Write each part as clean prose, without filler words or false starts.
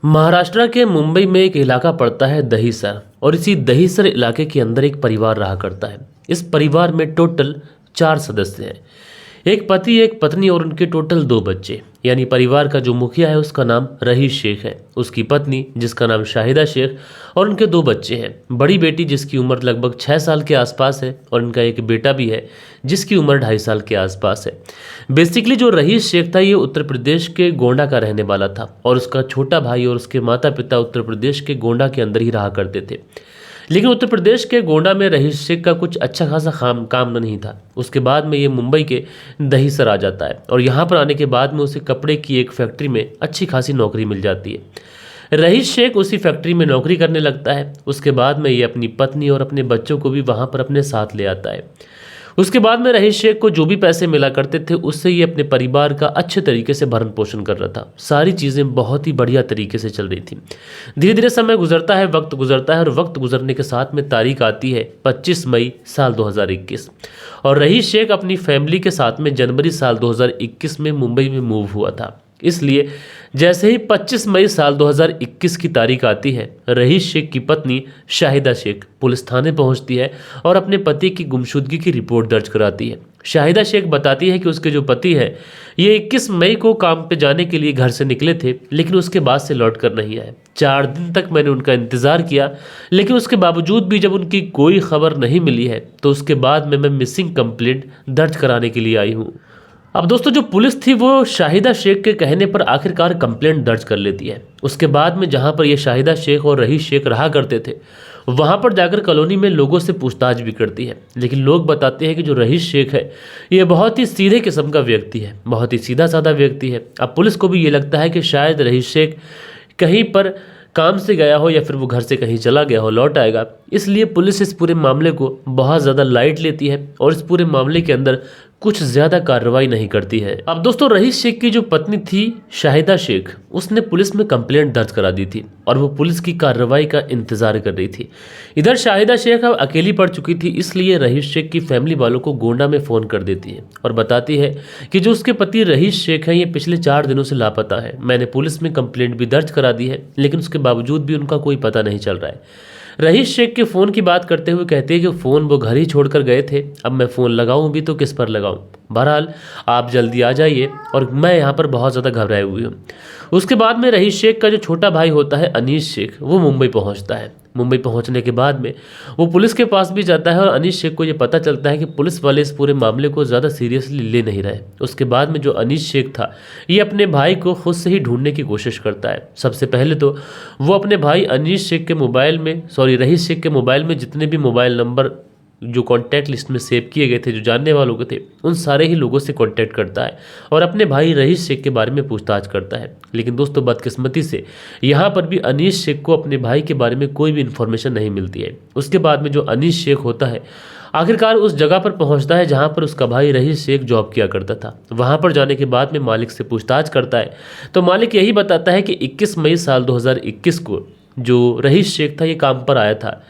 महाराष्ट्र के मुंबई में एक इलाका पड़ता है दहीसर और इसी दहीसर इलाके के अंदर एक परिवार रहा करता है। इस परिवार में टोटल 4 सदस्य हैं। एक पति, एक पत्नी और उनके टोटल 2 बच्चे। यानी परिवार का जो मुखिया है उसका नाम रहीश शेख है, उसकी पत्नी जिसका नाम शाहिदा शेख और उनके 2 बच्चे हैं। बड़ी बेटी जिसकी उम्र लगभग 6 साल के आसपास है और इनका एक बेटा भी है जिसकी उम्र 2.5 साल के आसपास है। बेसिकली जो रहीश शेख था ये उत्तर प्रदेश के गोंडा का रहने वाला था और उसका छोटा भाई और उसके माता पिता उत्तर प्रदेश के गोंडा के अंदर ही रहा करते थे। लेकिन उत्तर प्रदेश के गोंडा में रहीश शेख का कुछ अच्छा खासा काम नहीं था। उसके बाद में ये मुंबई के दहीसर आ जाता है और यहाँ पर आने के बाद में उसे कपड़े की एक फैक्ट्री में अच्छी खासी नौकरी मिल जाती है। रहीश शेख उसी फैक्ट्री में नौकरी करने लगता है। उसके बाद में ये अपनी पत्नी और अपने बच्चों को भी वहाँ पर अपने साथ ले आता है। उसके बाद में रहीश शेख को जो भी पैसे मिला करते थे उससे ये अपने परिवार का अच्छे तरीके से भरण पोषण कर रहा था। सारी चीज़ें बहुत ही बढ़िया तरीके से चल रही थी। धीरे धीरे समय गुजरता है, वक्त गुजरता है और वक्त गुजरने के साथ में तारीख आती है 25 मई साल 2021 और रहीश शेख अपनी फैमिली के साथ में जनवरी साल 2021 में मुंबई में मूव हुआ था। इसलिए जैसे ही 25 मई साल 2021 की तारीख आती है, रहीश शेख की पत्नी शाहिदा शेख पुलिस थाने पहुंचती है और अपने पति की गुमशुदगी की रिपोर्ट दर्ज कराती है। शाहिदा शेख बताती है कि उसके जो पति है ये 21 मई को काम पे जाने के लिए घर से निकले थे, लेकिन उसके बाद से लौट कर नहीं आए। 4 दिन तक मैंने उनका इंतज़ार किया, लेकिन उसके बावजूद भी जब उनकी कोई खबर नहीं मिली है तो उसके बाद में मैं मिसिंग कंप्लेंट दर्ज कराने के लिए आई हूँ। अब दोस्तों जो पुलिस थी वो शाहिदा शेख के कहने पर आखिरकार कंप्लेंट दर्ज कर लेती है। उसके बाद में जहां पर ये शाहिदा शेख और रहीश शेख रहा करते थे वहां पर जाकर कॉलोनी में लोगों से पूछताछ भी करती है, लेकिन लोग बताते हैं कि जो रहीश शेख है ये बहुत ही सीधे किस्म का व्यक्ति है, बहुत ही सीधा साधा व्यक्ति है। अब पुलिस को भी ये लगता है कि शायद रहीश शेख कहीं पर काम से गया हो या फिर वो घर से कहीं चला गया हो, लौट आएगा। इसलिए पुलिस इस पूरे मामले को बहुत ज़्यादा लाइट लेती है और इस पूरे मामले के अंदर कुछ ज़्यादा कार्रवाई नहीं करती है। अब दोस्तों रहीश शेख की जो पत्नी थी शाहिदा शेख, उसने पुलिस में कंप्लेंट दर्ज करा दी थी और वो पुलिस की कार्रवाई का इंतजार कर रही थी। इधर शाहिदा शेख अब अकेली पड़ चुकी थी, इसलिए रहीश शेख की फैमिली वालों को गोंडा में फ़ोन कर देती है और बताती है कि जो उसके पति रहीश शेख हैं ये पिछले 4 दिनों से लापता है। मैंने पुलिस में कंप्लेंट भी दर्ज करा दी है, लेकिन उसके बावजूद भी उनका कोई पता नहीं चल रहा है। रहीश शेख के फ़ोन की बात करते हुए कहते हैं कि फ़ोन वो घर ही छोड़कर गए थे, अब मैं फ़ोन लगाऊं भी तो किस पर लगाऊं। बहरहाल आप जल्दी आ जाइए और मैं यहाँ पर बहुत ज़्यादा घबराई हुई हूँ। उसके बाद में रहीश शेख का जो छोटा भाई होता है अनीश शेख, वो मुंबई पहुँचता है। मुंबई पहुंचने के बाद में वो पुलिस के पास भी जाता है और अनीश शेख को ये पता चलता है कि पुलिस वाले इस पूरे मामले को ज़्यादा सीरियसली ले नहीं रहे। उसके बाद में जो अनीश शेख था ये अपने भाई को खुद से ही ढूंढने की कोशिश करता है। सबसे पहले तो वो अपने भाई अनीश शेख के मोबाइल में रहीश शेख के मोबाइल में जितने भी मोबाइल नंबर जो कॉन्टैक्ट लिस्ट में सेव किए गए थे, जो जानने वालों के थे, उन सारे ही लोगों से कॉन्टैक्ट करता है और अपने भाई रहीश शेख के बारे में पूछताछ करता है। लेकिन दोस्तों बदकिस्मती से यहाँ पर भी अनीश शेख को अपने भाई के बारे में कोई भी इन्फॉर्मेशन नहीं मिलती है। उसके बाद में जो अनीश शेख होता है आखिरकार उस जगह पर पहुंचता है जहां पर उसका भाई रहीश शेख जॉब किया करता था। वहां पर जाने के बाद में मालिक से पूछताछ करता है तो मालिक यही बताता है कि 21 मई साल 2021 को जो रहीश शेख था ये काम पर आया था,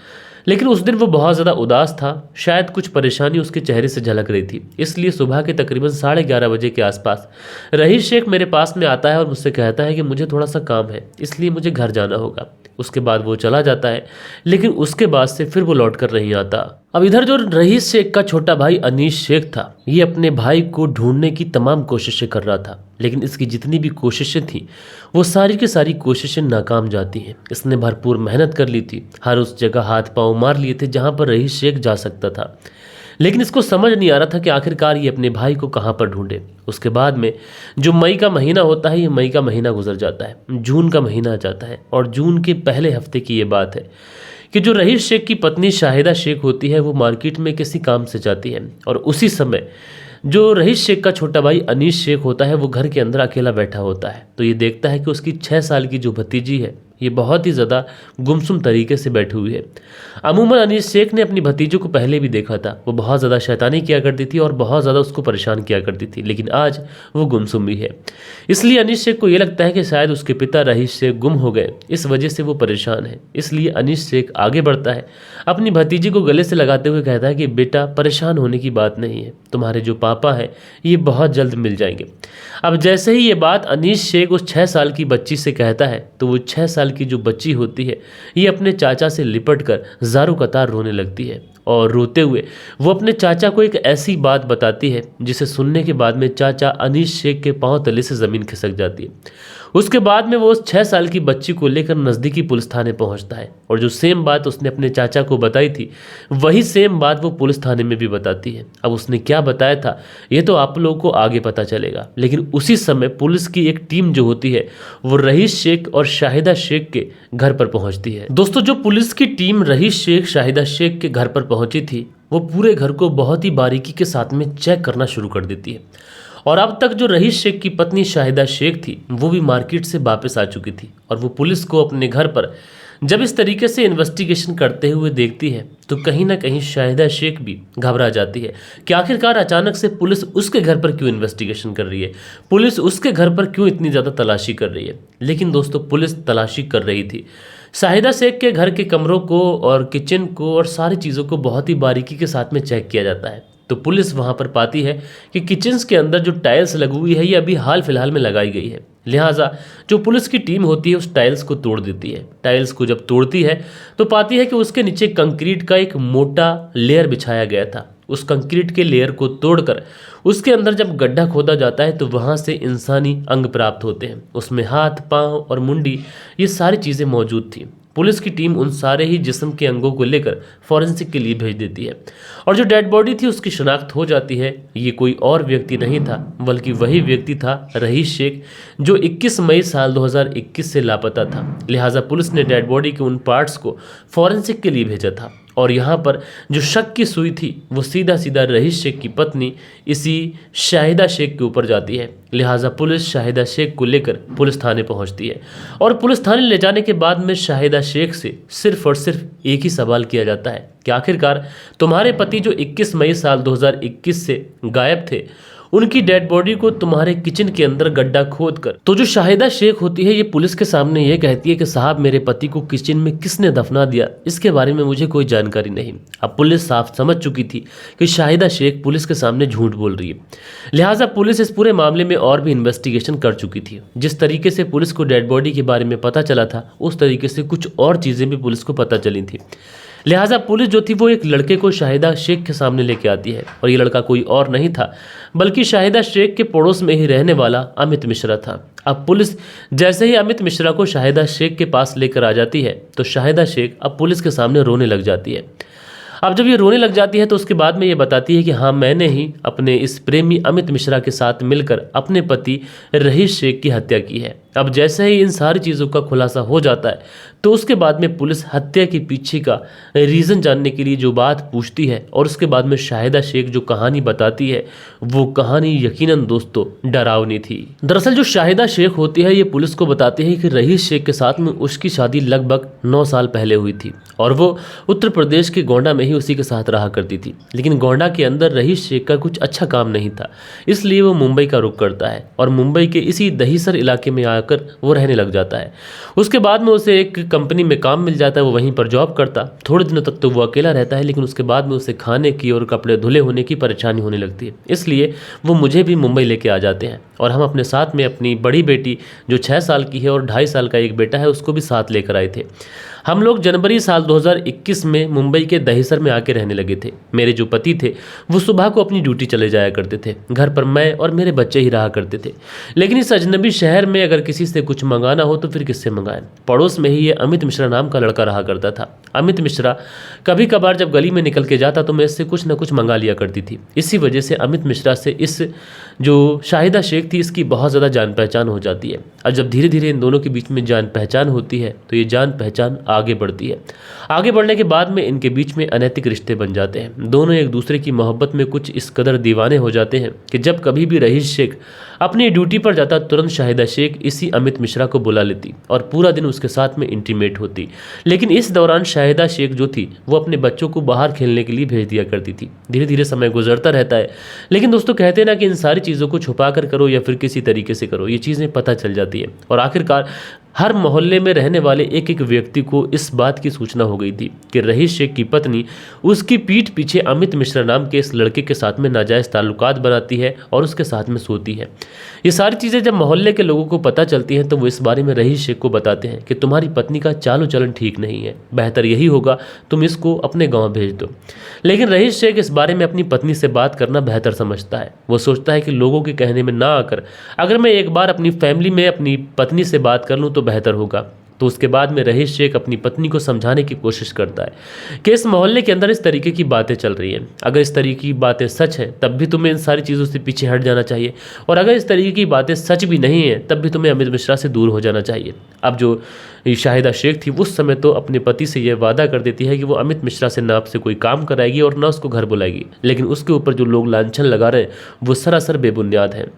लेकिन उस दिन वो बहुत ज़्यादा उदास था। शायद कुछ परेशानी उसके चेहरे से झलक रही थी, इसलिए सुबह के तकरीबन 11:30 बजे के आसपास रहीश शेख मेरे पास में आता है और मुझसे कहता है कि मुझे थोड़ा सा काम है, इसलिए मुझे घर जाना होगा। उसके बाद वो चला जाता है, लेकिन उसके बाद से फिर वो लौट कर नहीं आता। अब इधर जो रहीश शेख का छोटा भाई अनीश शेख था ये अपने भाई को ढूंढने की तमाम कोशिशें कर रहा था, लेकिन इसकी जितनी भी कोशिशें थी वो सारी की सारी कोशिशें नाकाम जाती हैं। इसने भरपूर मेहनत कर ली थी, हर उस जगह हाथ पांव मार लिए थे जहां पर रहीश शेख जा सकता था, लेकिन इसको समझ नहीं आ रहा था कि आखिरकार ये अपने भाई को कहाँ पर ढूंढे। उसके बाद में जो मई का महीना होता है, ये मई का महीना गुजर जाता है, जून का महीना आ जाता है और जून के पहले हफ्ते की ये बात है कि जो रहीश शेख की पत्नी शाहिदा शेख होती है वो मार्केट में किसी काम से जाती है और उसी समय जो रहीश शेख का छोटा भाई अनीश शेख होता है वो घर के अंदर अकेला बैठा होता है। तो ये देखता है कि उसकी 6 साल की जो भतीजी है ये बहुत ही ज़्यादा गुमसुम तरीके से बैठी हुई है। अमूमन अनीस शेख ने अपनी भतीजों को पहले भी देखा था, वो बहुत ज़्यादा शैतानी किया करती थी और बहुत ज़्यादा उसको परेशान किया करती थी, लेकिन आज वो गुमसुम भी है। इसलिए अनीस शेख को ये लगता है कि शायद उसके पिता रहीश शेख गुम हो गए, इस वजह से वो परेशान है। इसलिए अनीस शेख आगे बढ़ता है, अपनी भतीजी को गले से लगाते हुए कहता है कि बेटा परेशान होने की बात नहीं है, तुम्हारे जो पापा हैं ये बहुत जल्द मिल जाएंगे। अब जैसे ही ये बात अनीस शेख उस 6 साल की बच्ची से कहता है तो वो 6 साल की जो बच्ची होती है ये अपने चाचा से लिपट कर ज़ारू कतार रोने लगती है और रोते हुए वो अपने चाचा को एक ऐसी बात बताती है जिसे सुनने के बाद में चाचा अनीस शेख के पांव तले से ज़मीन खिसक जाती है। उसके बाद में वो उस 6 साल की बच्ची को लेकर नज़दीकी पुलिस थाने पहुंचता है और जो सेम बात उसने अपने चाचा को बताई थी वही सेम बात वो पुलिस थाने में भी बताती है। अब उसने क्या बताया था ये तो आप लोगों को आगे पता चलेगा, लेकिन उसी समय पुलिस की एक टीम जो होती है वो रहीश शेख और शाहिदा शेख के घर पर पहुंचती है। दोस्तों, जो पुलिस की टीम रहीश शेख शाहिदा शेख के घर पर पहुंची थी वो पूरे घर को बहुत ही बारीकी के साथ में चेक करना शुरू कर देती है और अब तक जो रहीश शेख की पत्नी शाहिदा शेख थी वो भी मार्केट से वापस आ चुकी थी और वो पुलिस को अपने घर पर जब इस तरीके से इन्वेस्टिगेशन करते हुए देखती है तो कहीं ना कहीं शाहिदा शेख भी घबरा जाती है कि आखिरकार अचानक से पुलिस उसके घर पर क्यों इन्वेस्टिगेशन कर रही है, पुलिस उसके घर पर क्यों इतनी ज़्यादा तलाशी कर रही है। लेकिन दोस्तों, पुलिस तलाशी कर रही थी शाहिदा शेख के घर के कमरों को और किचन को और सारी चीज़ों को बहुत ही बारीकी के साथ में चेक किया जाता है। तो पुलिस वहाँ पर पाती है कि किचन्स के अंदर जो टाइल्स लगी हुई है ये अभी हाल फिलहाल में लगाई गई है, लिहाजा जो पुलिस की टीम होती है उस टाइल्स को तोड़ देती है। टाइल्स को जब तोड़ती है तो पाती है कि उसके नीचे कंक्रीट का एक मोटा लेयर बिछाया गया था। उस कंक्रीट के लेयर को तोड़कर उसके अंदर जब गड्ढा खोदा जाता है तो वहाँ से इंसानी अंग प्राप्त होते हैं। उसमें हाथ, पाँव और मुंडी ये सारी चीज़ें मौजूद थी। पुलिस की टीम उन सारे ही जिस्म के अंगों को लेकर फॉरेंसिक के लिए भेज देती है और जो डेड बॉडी थी उसकी शिनाख्त हो जाती है। ये कोई और व्यक्ति नहीं था बल्कि वही व्यक्ति था रहीश शेख जो 21 मई साल 2021 से लापता था। लिहाजा पुलिस ने डेड बॉडी के उन पार्ट्स को फॉरेंसिक के लिए भेजा था और यहाँ पर जो शक की सुई थी वो सीधा सीधा रहीश शेख की पत्नी इसी शाहिदा शेख के ऊपर जाती है। लिहाजा पुलिस शाहिदा शेख को लेकर पुलिस थाने पहुँचती है और पुलिस थाने ले जाने के बाद में शाहिदा शेख से सिर्फ और सिर्फ एक ही सवाल किया जाता है कि आखिरकार तुम्हारे पति जो 21 मई साल 2021 से गायब थे उनकी डेड बॉडी को तुम्हारे किचन के अंदर गड्ढा खोद कर, तो जो शाहिदा शेख होती है ये पुलिस के सामने ये कहती है कि साहब मेरे पति को किचन में किसने दफना दिया इसके बारे में मुझे कोई जानकारी नहीं। अब पुलिस साफ समझ चुकी थी कि शाहिदा शेख पुलिस के सामने झूठ बोल रही है, लिहाजा पुलिस इस पूरे मामले में और भी इन्वेस्टिगेशन कर चुकी थी। जिस तरीके से पुलिस को डेड बॉडी के बारे में पता चला था उस तरीके से कुछ और चीज़ें भी पुलिस को पता चली थी। लिहाजा पुलिस जो थी वो एक लड़के को शाहिदा शेख के सामने लेके आती है और ये लड़का कोई और नहीं था बल्कि शाहिदा शेख के पड़ोस में ही रहने वाला अमित मिश्रा था। अब पुलिस जैसे ही अमित मिश्रा को शाहिदा शेख के पास लेकर आ जाती है तो शाहिदा शेख अब पुलिस के सामने रोने लग जाती है। अब जब ये रोने लग जाती है तो उसके बाद में ये बताती है कि हाँ, मैंने ही अपने इस प्रेमी अमित मिश्रा के साथ मिलकर अपने पति रहीश शेख की हत्या की है। अब जैसे ही इन सारी चीज़ों का खुलासा हो जाता है तो उसके बाद में पुलिस हत्या के पीछे का रीज़न जानने के लिए जो बात पूछती है और उसके बाद में शाहिदा शेख जो कहानी बताती है वो कहानी यकीनन दोस्तों डरावनी थी। दरअसल जो शाहिदा शेख होती है ये पुलिस को बताती है कि रहीश शेख के साथ में उसकी शादी लगभग 9 साल पहले हुई थी और वो उत्तर प्रदेश के गोंडा में ही उसी के साथ रहा करती थी। लेकिन गोंडा के अंदर रहीश शेख का कुछ अच्छा काम नहीं था, इसलिए वो मुंबई का रुख करता है और मुंबई के इसी दहीसर इलाके में आकर वो रहने लग जाता है। उसके बाद में उसे एक कंपनी में काम मिल जाता है, वो वहीं पर जॉब करता। थोड़े दिनों तक तो वो अकेला रहता है, लेकिन उसके बाद में उसे खाने की और कपड़े धुले होने की परेशानी होने लगती है। इसलिए वो मुझे भी मुंबई लेके आ जाते हैं और हम अपने साथ में अपनी बड़ी बेटी जो 6 साल की है और 2.5 साल का एक बेटा है उसको भी साथ लेकर आए थे। हम लोग जनवरी साल 2021 में मुंबई के दहीसर में आके रहने लगे थे। मेरे जो पति थे वो सुबह को अपनी ड्यूटी चले जाया करते थे, घर पर मैं और मेरे बच्चे ही रहा करते थे। लेकिन इस अजनबी शहर में अगर किसी से कुछ मंगाना हो तो फिर किससे मंगाएं। पड़ोस में ही ये अमित मिश्रा नाम का लड़का रहा करता था। अमित मिश्रा कभी कभार जब गली में निकल के जाता तो मैं इससे कुछ न कुछ मंगा लिया करती थी। इसी वजह से अमित मिश्रा से इस जो शाहिदा शेख थी इसकी बहुत ज़्यादा जान पहचान हो जाती है। और जब धीरे धीरे इन दोनों के बीच में जान पहचान होती है तो ये जान पहचान आगे बढ़ती है। आगे बढ़ने के बाद में इनके बीच में अनैतिक रिश्ते बन जाते हैं। दोनों एक दूसरे की मोहब्बत में कुछ इस कदर दीवाने हो जाते हैं कि जब कभी भी रहीश शेख अपनी ड्यूटी पर जाता तुरंत शाहिदा शेख इसी अमित मिश्रा को बुला लेती और पूरा दिन उसके साथ में इंटीमेट होती। लेकिन इस दौरान शाहिदा शेख जो थी वो अपने बच्चों को बाहर खेलने के लिए भेज दिया करती थी। धीरे धीरे समय गुजरता रहता है, लेकिन दोस्तों कहते हैं ना कि इन सारी चीज़ों को छुपा कर करो या फिर किसी तरीके से करो, ये चीज़ें पता चल जाती है। और आखिरकार हर मोहल्ले में रहने वाले एक एक व्यक्ति को इस बात की सूचना हो गई थी कि रहीश शेख की पत्नी उसकी पीठ पीछे अमित मिश्रा नाम के इस लड़के के साथ में नाजायज़ ताल्लुकात बनाती है और उसके साथ में सोती है। ये सारी चीज़ें जब मोहल्ले के लोगों को पता चलती हैं तो वो इस बारे में रहीश शेख को बताते हैं कि तुम्हारी पत्नी का चालो चलन ठीक नहीं है, बेहतर यही होगा तुम इसको अपने गाँव भेज दो। लेकिन रहीश शेख इस बारे में अपनी पत्नी से बात करना बेहतर समझता है। वो सोचता है कि लोगों के कहने में ना आकर अगर मैं एक बार अपनी फैमिली में अपनी पत्नी से बात कर लूँ तो बेहतर होगा। तो उसके बाद में रहीश शेख अपनी पत्नी को समझाने की कोशिश करता है कि इस मोहल्ले के अंदर इस तरीके की बातें चल रही हैं, अगर इस तरीके की बातें सच हैं तब भी तुम्हें इन सारी चीज़ों से पीछे हट जाना चाहिए, और अगर इस तरीके की बातें सच भी नहीं हैं तब भी तुम्हें अमित मिश्रा से दूर हो जाना चाहिए। अब जो शाहिदा शेख थी उस समय तो अपने पति से यह वादा कर देती है कि वो अमित मिश्रा से ना आपसे कोई काम कराएगी और ना उसको घर बुलाएगी, लेकिन उसके ऊपर जो लोग लांछन लगा रहे हैं वो सरासर बेबुनियाद है।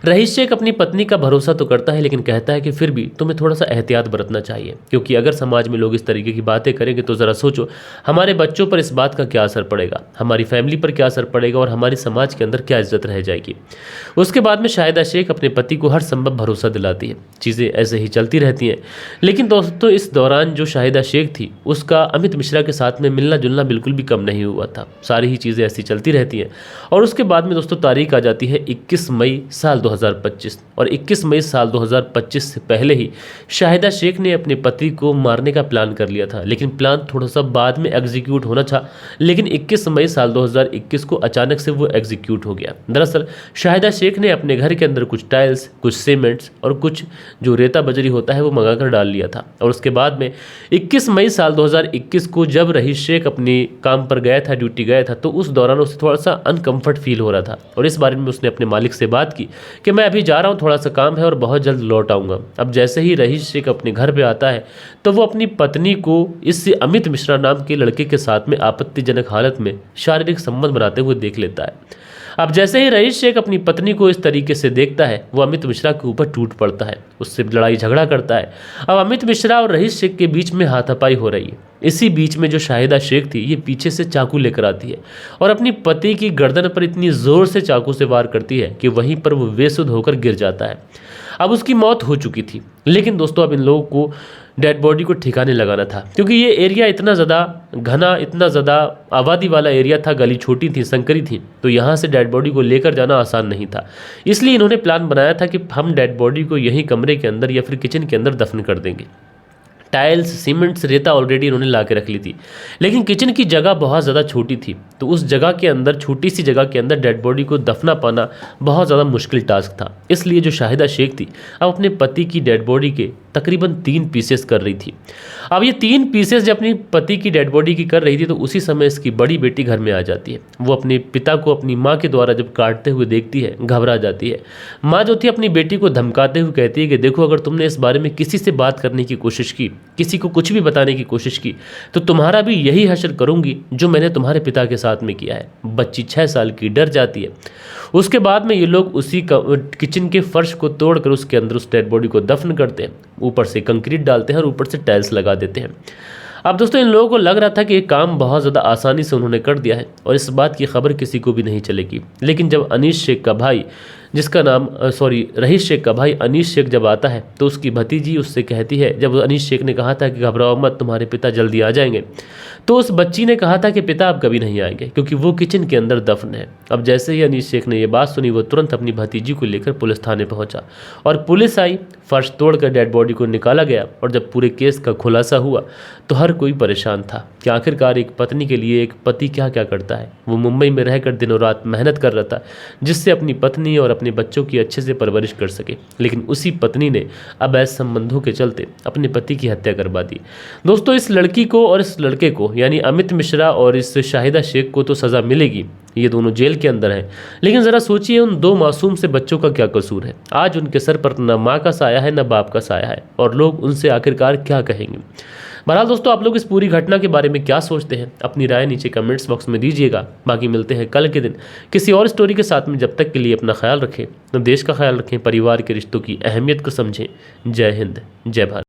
रहीश शेख अपनी पत्नी का भरोसा तो करता है लेकिन कहता है कि फिर भी तुम्हें थोड़ा सा एहतियात बरतना चाहिए, क्योंकि अगर समाज में लोग इस तरीके की बातें करेंगे तो ज़रा सोचो हमारे बच्चों पर इस बात का क्या असर पड़ेगा, हमारी फैमिली पर क्या असर पड़ेगा और हमारी समाज के अंदर क्या इज्जत रह जाएगी। उसके बाद में शाहिदा शेख अपने पति को हर संभव भरोसा दिलाती है। चीज़ें ऐसे ही चलती रहती हैं, लेकिन दोस्तों इस दौरान जो शाहिदा शेख थी उसका अमित मिश्रा के साथ में मिलना जुलना बिल्कुल भी कम नहीं हुआ था। सारी ही चीज़ें ऐसी चलती रहती हैं और उसके बाद में दोस्तों तारीख आ जाती है 21 मई साल 2025, और 21 मई साल 2025 से पहले ही शाहिदा शेख ने अपने पति को मारने का प्लान कर लिया था, लेकिन प्लान थोड़ा सा बाद में एग्जीक्यूट होना था। लेकिन 21 मई साल 2021 को अचानक से वो एग्जीक्यूट हो गया। दरअसल शाहिदा शेख ने अपने घर के अंदर कुछ टाइल्स, कुछ सीमेंट्स और कुछ जो रेता बजरी होता है वो मंगाकर डाल लिया था। और उसके बाद में 21 मई साल 2021 को जब रहीश शेख अपने काम पर गया था, ड्यूटी गया था, तो उस दौरान उसे थोड़ा सा अनकंफर्ट फील हो रहा था और इस बारे में उसने अपने मालिक से बात की कि मैं अभी जा रहा हूँ, थोड़ा सा काम है और बहुत जल्द लौट आऊँगा। अब जैसे ही रहीश शेख अपने घर पे आता है तो वो अपनी पत्नी को इस अमित मिश्रा नाम के लड़के के साथ में आपत्तिजनक हालत में शारीरिक संबंध बनाते हुए देख लेता है। अब जैसे ही रहीश शेख अपनी पत्नी को इस तरीके से देखता है वो अमित मिश्रा के ऊपर टूट पड़ता है, उससे लड़ाई झगड़ा करता है। अब अमित मिश्रा और रहीश शेख के बीच में हाथापाई हो रही है। इसी बीच में जो शाहिदा शेख थी ये पीछे से चाकू लेकर आती है और अपनी पति की गर्दन पर इतनी ज़ोर से चाकू से वार करती है कि वहीं पर वो बेसुध होकर गिर जाता है। अब उसकी मौत हो चुकी थी, लेकिन दोस्तों अब इन लोगों को डेड बॉडी को ठिकाने लगाना था, क्योंकि ये एरिया इतना ज़्यादा घना, इतना ज़्यादा आबादी वाला एरिया था, गली छोटी थी, संकरी थी, तो यहाँ से डेड बॉडी को लेकर जाना आसान नहीं था। इसलिए इन्होंने प्लान बनाया था कि हम डेड बॉडी को यहीं कमरे के अंदर या फिर किचन के अंदर दफन कर देंगे। टाइल्स, सीमेंट्स, रेता ऑलरेडी इन्होंने ला के रख ली थी, लेकिन किचन की जगह बहुत ज़्यादा छोटी थी, तो उस जगह के अंदर, छोटी सी जगह के अंदर डेड बॉडी को दफना पाना बहुत ज़्यादा मुश्किल टास्क था। इसलिए जो शाहिदा शेख थी अब अपने पति की डेड बॉडी के तकरीबन 3 पीसेस कर रही थी। अब ये 3 पीसेस जब अपनी पति की डेड बॉडी की कर रही थी तो उसी समय इसकी बड़ी बेटी घर में आ जाती है। वो अपने पिता को अपनी माँ के द्वारा जब काटते हुए देखती है घबरा जाती है। माँ जो थी अपनी बेटी को धमकाते हुए कहती है कि देखो, अगर तुमने इस बारे में किसी से बात करने की कोशिश की, किसी को कुछ भी बताने की कोशिश की, तो तुम्हारा भी यही हश्र करूंगी जो मैंने तुम्हारे पिता के साथ में किया है। बच्ची 6 साल की डर जाती है। उसके बाद में ये लोग उसी किचन के फर्श को तोड़कर उसके अंदर उस डेड बॉडी को दफन करते हैं, ऊपर से कंक्रीट डालते हैं और ऊपर से टाइल्स लगा देते हैं। अब दोस्तों इन लोगों को लग रहा था कि ये काम बहुत ज़्यादा आसानी से उन्होंने कर दिया है और इस बात की खबर किसी को भी नहीं चलेगी। लेकिन जब अनीश शेख का भाई, जिसका नाम रहीश शेख का भाई अनीश शेख जब आता है तो उसकी भतीजी उससे कहती है, जब अनीश शेख ने कहा था कि घबराओ मत, तुम्हारे पिता जल्दी आ जाएंगे, तो उस बच्ची ने कहा था कि पिता अब कभी नहीं आएंगे क्योंकि वो किचन के अंदर दफन है। अब जैसे ही अनीश शेख ने ये बात सुनी वो तुरंत अपनी भतीजी को लेकर पुलिस थाने पहुंचा और पुलिस आई, फर्श तोड़कर डेड बॉडी को निकाला गया और जब पूरे केस का खुलासा हुआ तो हर कोई परेशान था कि आखिरकार एक पत्नी के लिए एक पति क्या क्या करता है। वो मुंबई में रहकर दिनों रात मेहनत कर रहा था जिससे अपनी पत्नी और अपने अपने बच्चों की अच्छे से परवरिश कर सके, लेकिन उसी पत्नी ने अवैध संबंधों के चलते अपने पति की हत्या करवा दी। दोस्तों, इस लड़की को और इस लड़के को यानी अमित मिश्रा और इस शाहिदा शेख को तो सज़ा मिलेगी, ये दोनों जेल के अंदर हैं, लेकिन ज़रा सोचिए उन दो मासूम से बच्चों का क्या कसूर है। आज उनके सर पर न माँ का साया है न बाप का साया है, और लोग उनसे आखिरकार क्या कहेंगे। बहरहाल दोस्तों, आप लोग इस पूरी घटना के बारे में क्या सोचते हैं, अपनी राय नीचे कमेंट्स बॉक्स में दीजिएगा। बाकी मिलते हैं कल के दिन किसी और स्टोरी के साथ में। जब तक के लिए अपना ख्याल रखें, देश का ख्याल रखें, परिवार के रिश्तों की अहमियत को समझें। जय हिंद, जय भारत।